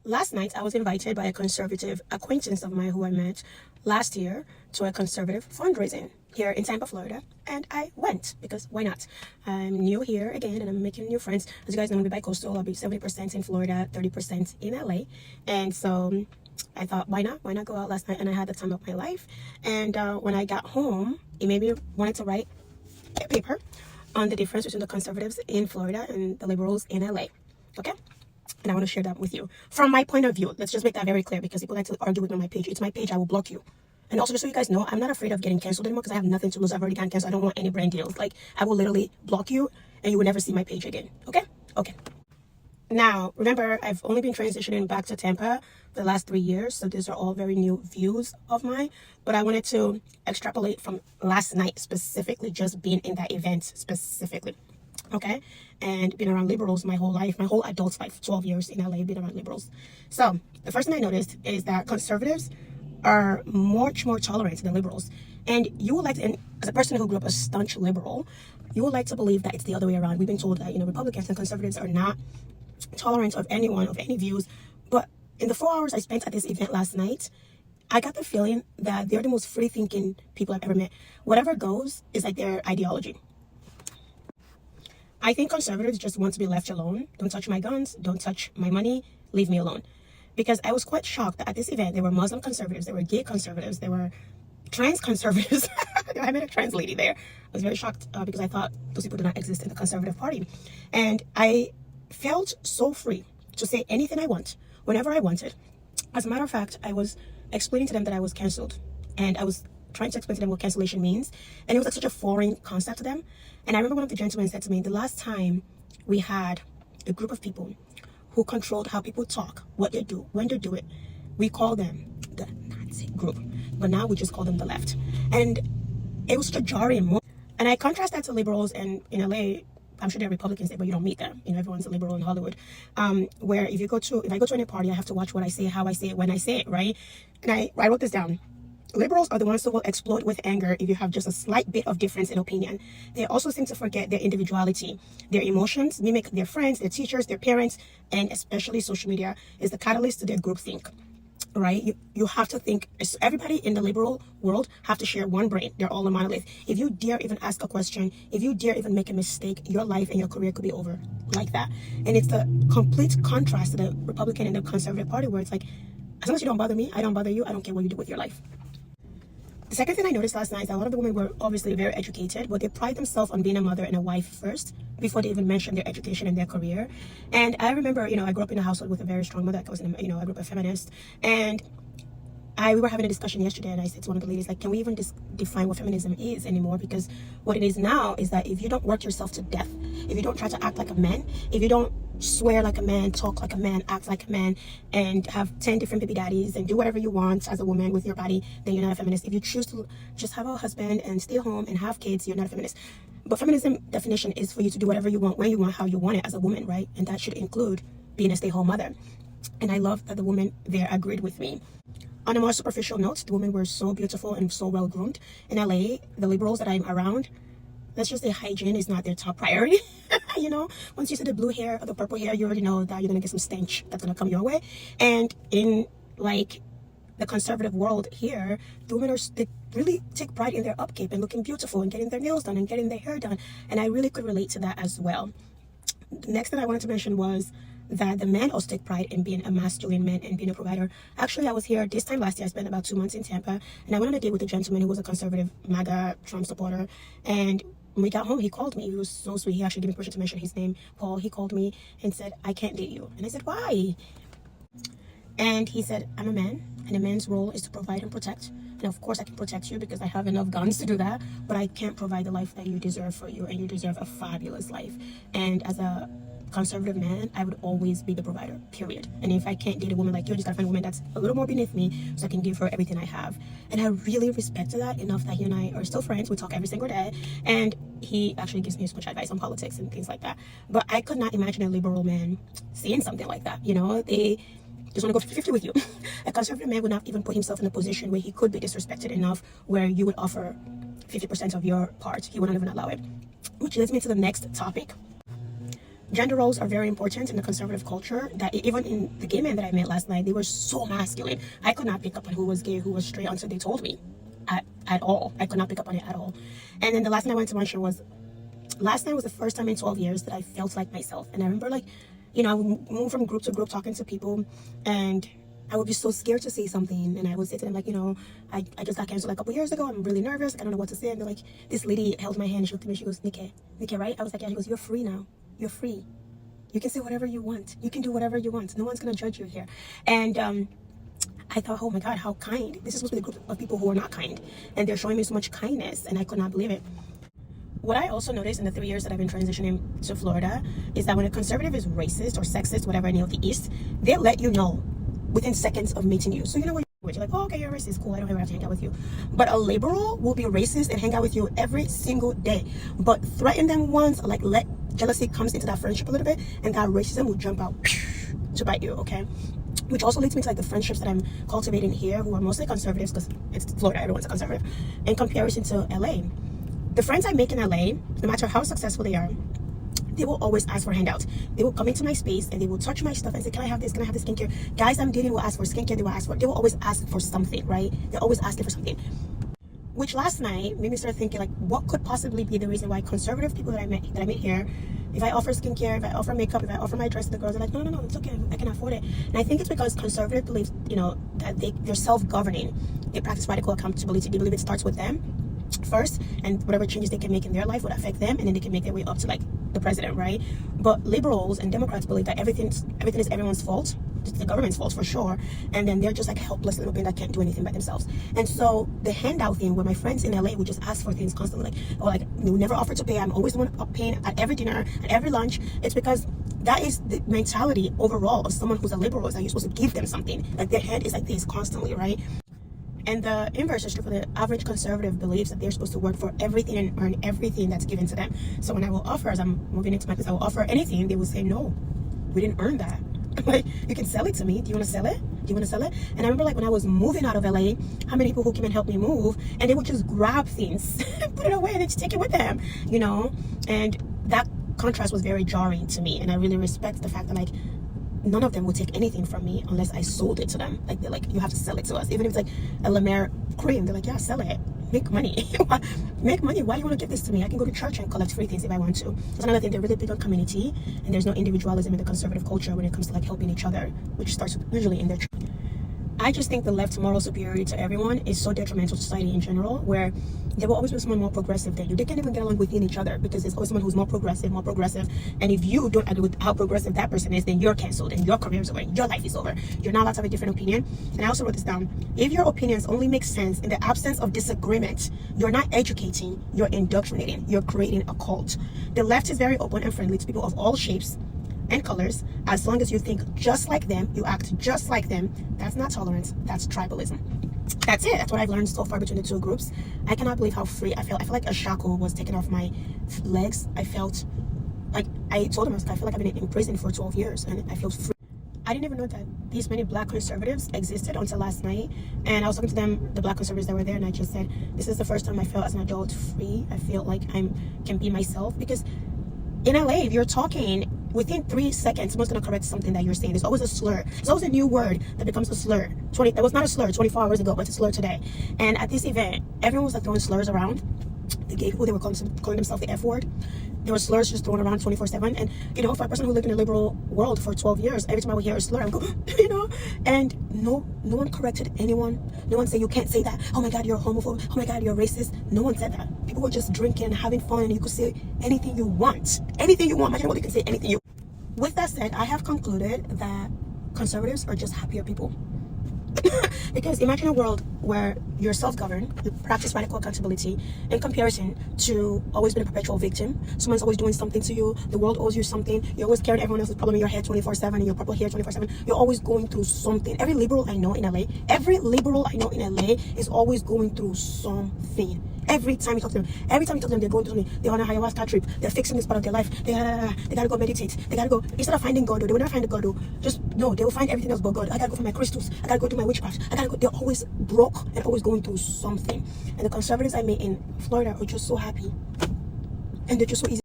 Last night, I was invited by a conservative acquaintance of mine who I met last year to a conservative fundraising here in Tampa, Florida. And I went because why not? I'm new here again and I'm making new friends. As you guys know, I'm bi-coastal. I'll be 70% in Florida, 30% in LA. And so I thought, why not? Why not go out last night? And I had the time of my life. And when I got home, it made me wanted to write a paper on the difference between the conservatives in Florida and the liberals in LA. Okay? And I want to share that with you. From my point of view, let's just make that very clear because people like to argue with me on my page. It's my page. I will block you. And also, just so you guys know, I'm not afraid of getting canceled anymore because I have nothing to lose. I've already gotten canceled. I don't want any brand deals. Like, I will literally block you and you will never see my page again. Okay? Okay. Now, remember, I've only been transitioning back to Tampa for the last 3 years. So these are all very new views of mine. But I wanted to extrapolate from last night specifically, just being in that event specifically. Okay, and been around liberals my whole life, my whole adult life, 12 years in LA, been around liberals. So the first thing I noticed is that conservatives are much more tolerant than liberals. And you would like to, and as a person who grew up a staunch liberal, you would like to believe that it's the other way around. We've been told that, Republicans and conservatives are not tolerant of anyone, of any views. But in the 4 hours I spent at this event last night, I got the feeling that they're the most free-thinking people I've ever met. Whatever goes is like their ideology. I think conservatives just want to be left alone. Don't touch my guns. Don't touch my money. Leave me alone. Because I was quite shocked that at this event, there were Muslim conservatives, there were gay conservatives, there were trans conservatives. I met a trans lady there. I was very shocked because I thought those people did not exist in the conservative party. And I felt so free to say anything I want, whenever I wanted. As a matter of fact, I was explaining to them that I was canceled. And I was trying to explain to them what cancellation means. And it was like such a foreign concept to them. And I remember one of the gentlemen said to me, the last time we had a group of people who controlled how people talk, what they do, when they do it, we call them the Nazi group. But now we just call them the left. And it was such a jarring moment. And I contrast that to liberals, and in LA, I'm sure there are Republicans there, but you don't meet them. Everyone's a liberal in Hollywood. Where if I go to any party, I have to watch what I say, how I say it, when I say it, right? And I wrote this down. Liberals are the ones who will explode with anger if you have just a slight bit of difference in opinion. They also seem to forget their individuality. Their emotions mimic their friends, their teachers, their parents, and especially social media is the catalyst to their groupthink. Right? You have to think, everybody in the liberal world have to share one brain. They're all a monolith. If you dare even ask a question, if you dare even make a mistake, your life and your career could be over like that. And it's the complete contrast to the Republican and the conservative party where it's like, as long as you don't bother me, I don't bother you, I don't care what you do with your life. The second thing I noticed last night is that a lot of the women were obviously very educated, but they pride themselves on being a mother and a wife first before they even mention their education and their career. And I remember, I grew up in a household with a very strong mother. I grew up a feminist. And we were having a discussion yesterday, and I said to one of the ladies, like, can we even define what feminism is anymore? Because what it is now is that if you don't work yourself to death, if you don't try to act like a man, if you don't swear like a man, talk like a man, act like a man, and have 10 different baby daddies and do whatever you want as a woman with your body, then you're not a feminist. If you choose to just have a husband and stay home and have kids, you're not a feminist. But feminism definition is for you to do whatever you want, when you want, how you want it as a woman, right? And that should include being a stay-home mother. And I love that the women there agreed with me. On a more superficial note, the women were so beautiful and so well groomed. In LA, the liberals that I'm around, let's just say hygiene is not their top priority. Once you see the blue hair or the purple hair, you already know that you're gonna get some stench that's gonna come your way. And in like the conservative world here, the women they really take pride in their upkeep and looking beautiful and getting their nails done and getting their hair done. And I really could relate to that as well. The next thing I wanted to mention was that the men also take pride in being a masculine man and being a provider. Actually, I was here this time last year. I spent about 2 months in Tampa, and I went on a date with a gentleman who was a conservative MAGA Trump supporter. And when we got home, he called me. He was so sweet. He actually gave me permission to mention his name, Paul. He called me and said, I can't date you. And I said, why? And he said, I'm a man, and a man's role is to provide and protect. And of course, I can protect you because I have enough guns to do that, but I can't provide the life that you deserve for you, and you deserve a fabulous life. And as a conservative man, I would always be the provider, period. And if I can't date a woman like you, I just gotta find a woman that's a little more beneath me so I can give her everything I have. And I really respected that enough that he and I are still friends. We talk every single day, and he actually gives me so much advice on politics and things like that. But I could not imagine a liberal man saying something like that. They just want to go 50-50 with you. A conservative man would not even put himself in a position where he could be disrespected enough where you would offer 50% of your part. He wouldn't even allow it. Which leads me to the next topic. Gender roles are very important in the conservative culture, that even in the gay men that I met last night, they were so masculine. I could not pick up on who was gay, who was straight until they told me at all. I could not pick up on it at all. And then the last night I went to Montreal was, last night was the first time in 12 years that I felt like myself. And I remember, like, you know, I would move from group to group talking to people, and I would be so scared to say something, and I would say to them, like, you know, I just got canceled like a couple years ago. I'm really nervous. I don't know what to say. And they're like, this lady held my hand and she looked at me. She goes, Nikki, right? I was like, yeah. She goes, you're free now. You're free. You can say whatever you want. You can do whatever you want. No one's gonna judge you here. And I thought, oh my God, how kind. This is supposed to be a group of people who are not kind, and they're showing me so much kindness, and I could not believe it. What I also noticed in the 3 years that I've been transitioning to Florida is that when a conservative is racist or sexist, whatever, any of the East, they let you know within seconds of meeting you. So you know what you're like, oh, okay, you're racist, cool, I don't ever have to hang out with you. But a liberal will be racist and hang out with you every single day. But threaten them once, or like let jealousy comes into that friendship a little bit, and that racism will jump out to bite you, okay? Which also leads me to like the friendships that I'm cultivating here, who are mostly conservatives, because it's Florida, everyone's a conservative, in comparison to LA. The friends I make in LA, no matter how successful they are, they will always ask for handouts. They will come into my space and they will touch my stuff and say, can I have this? Can I have this skincare? Guys I'm dating will ask for skincare. They will always ask for something, right? They're always asking for something. Which last night made me start thinking, like, what could possibly be the reason why conservative people that I met here, if I offer skincare, if I offer makeup, if I offer my dress to the girls, they're like, no, it's okay, I can afford it. And I think it's because conservative believes, you know, that they're self-governing. They practice radical accountability. They believe it starts with them first, and whatever changes they can make in their life would affect them, and then they can make their way up to like the president, right? But liberals and Democrats believe that everything is everyone's fault. It's the government's fault for sure, and then they're just like helpless little being that can't do anything by themselves. And so the handout thing, where my friends in LA would just ask for things constantly, like, oh, like, they would never offer to pay, I'm always the one paying at every dinner, at every lunch. It's because that is the mentality overall of someone who's a liberal, is that you're supposed to give them something. Like, their head is like this constantly, right? And the inverse is true for the average conservative, believes that they're supposed to work for everything and earn everything that's given to them. So when I will offer, as I'm moving into my place, I will offer anything, they will say, no, we didn't earn that. Like, you can sell it to me. Do you want to sell it? Do you want to sell it? And I remember, like, when I was moving out of LA, how many people who came and helped me move, and they would just grab things, put it away, and then just take it with them, you know? And that contrast was very jarring to me. And I really respect the fact that, like, none of them would take anything from me unless I sold it to them. Like, they're like, you have to sell it to us. Even if it's like a La Mer cream, they're like, yeah, sell it. Make money. Make money. Why do you want to give this to me? I can go to church and collect free things if I want to. That's another thing. They're really big on community, and there's no individualism in the conservative culture when it comes to like helping each other, which starts usually in their church. I just think the left's moral superiority to everyone is so detrimental to society in general, where there will always be someone more progressive than you. They can't even get along within each other because there's always someone who's more progressive. And if you don't agree with how progressive that person is, then you're canceled and your career is over, your life is over. You're not allowed to have a different opinion. And I also wrote this down. If your opinions only make sense in the absence of disagreement, you're not educating, you're indoctrinating, you're creating a cult. The left is very open and friendly to people of all shapes and colors, as long as you think just like them, you act just like them. That's not tolerance, that's tribalism. That's it. That's what I've learned so far between the two groups. I cannot believe how free I felt. I feel like a shackle was taken off my legs. I felt like, I told them, I feel like I've been in prison for 12 years and I feel free. I didn't even know that these many black conservatives existed until last night. And I was talking to them, the black conservatives that were there, and I just said, this is the first time I felt as an adult free. I feel like I can be myself, because in LA, if you're talking, within 3 seconds, someone's going to correct something that you're saying. There's always a slur. There's always a new word that becomes a slur. That was not a slur 24 hours ago, but it's a slur today. And at this event, everyone was like throwing slurs around. The gay people, they were calling themselves the F word. There were slurs just thrown around 24/7. And, you know, for a person who lived in a liberal world for 12 years, every time I would hear a slur, I would go, you know? And no one corrected anyone. No one said, you can't say that. Oh my God, you're a homophobe. Oh my God, you're racist. No one said that. People were just drinking, having fun, and you could say anything you want. Anything you want. Imagine what you can say, anything you want. With that said, I have concluded that conservatives are just happier people. Because imagine a world where you're self-governed, you practice radical accountability, in comparison to always being a perpetual victim. Someone's always doing something to you, the world owes you something, you're always carrying everyone else's problem in your head 24/7, and your problem here 24/7. You're always going through something. Every liberal I know in LA is always going through something. Every time you talk to them, they're going through something. They're on a ayahuasca trip. They're fixing this part of their life. They gotta go meditate. They gotta go, instead of finding God, they will never find God. They will find everything else but God. I gotta go for my crystals. I gotta go do my witchcraft. They're always broke and always going through something. And the conservatives I met in Florida are just so happy. And they're just so easy.